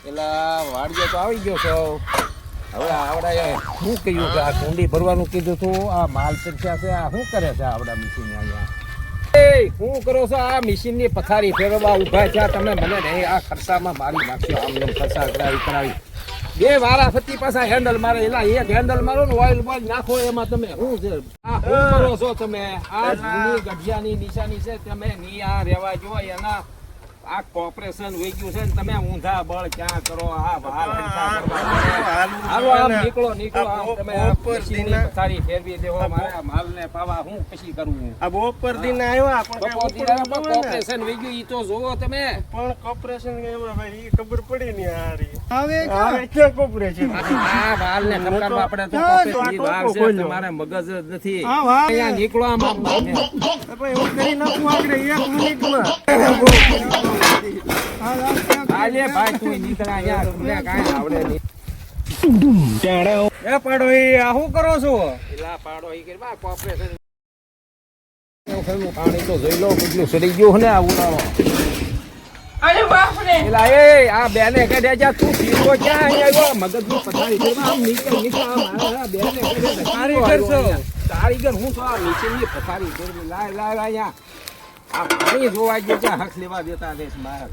પેલા વાડીએ તો આવી ગયો છો. હવે આવડા શું કહ્યું કે આ કુંડી ભરવાનું કીધું તું, આ માલ ચર્ચા છે, આ શું કરે છે આવડા મશીન અહીંયા? શું કરો છો? આ મશીન ની પથારી ફેરવવા ઉભા છે તમે? મને નહીં આ ખર્ચામાં મારી નાખ્યો. આમ ખર્ચા કરાવી બે વારા ફતી પાછા હેન્ડલ મારે. એલા એક હેન્ડલ મારો ને ઓઇલ બોઇલ નાખો એમાં. તમે શું છે આ શું કરો છો તમે? આ જૂની ગઢિયાની નિશાની છે. તમે ની આ રેવા જો એના આ કોર્પોરેશન વહી ગયું છે ને તમે ઊંધા બળ ક્યાં કરો? આ વાલ હાલો આમ નીકળો આમ તમે પથારી ફેરવી દેવો. મારા માલને પાવા હું પછી કરવું? આ બપોર દિન આવ્યા કોર્પોરેશન વહી ગયું ઈ તો જોવો તમે. પણ કોર્પોરેશન ભાઈ ઈ ખબર પડી ને હારી હવે કે કોર્પોરેશન આ વાલને ખપકારવા પડે તો કોર્પોરેશન વાલ છે. તમારે મગજ જ નથી. અહીંયા નીકળો આમ ભાઈ હું કરી નાખું આપણે 1 મિનિટમાં. આલે ભાઈ તું નીકળા યાર. તમને કાંઈ આવડે નહીં. એ પાડો એ આ શું કરો છો? પેલા પાડો ઈ કે બા કોર્પોરેશન પાણી તો જોઈ લો કેટલું સડી ગયું ને આ ઉનાળો. અરે બાપ રે! પેલા એ આ બેને કહેજે જા તું પીવો ક્યાં આવ્યો? મગજની પથારી ફેરવા આમ નીકળ મારા બેને કહેજે કારીગર છો? કારીગર હું તો આ નીચેની પથારી ફેરવી લાય અહીંયા આ પાણી જોવા ગયો ત્યાં હક લેવા દેતા દેશ મારા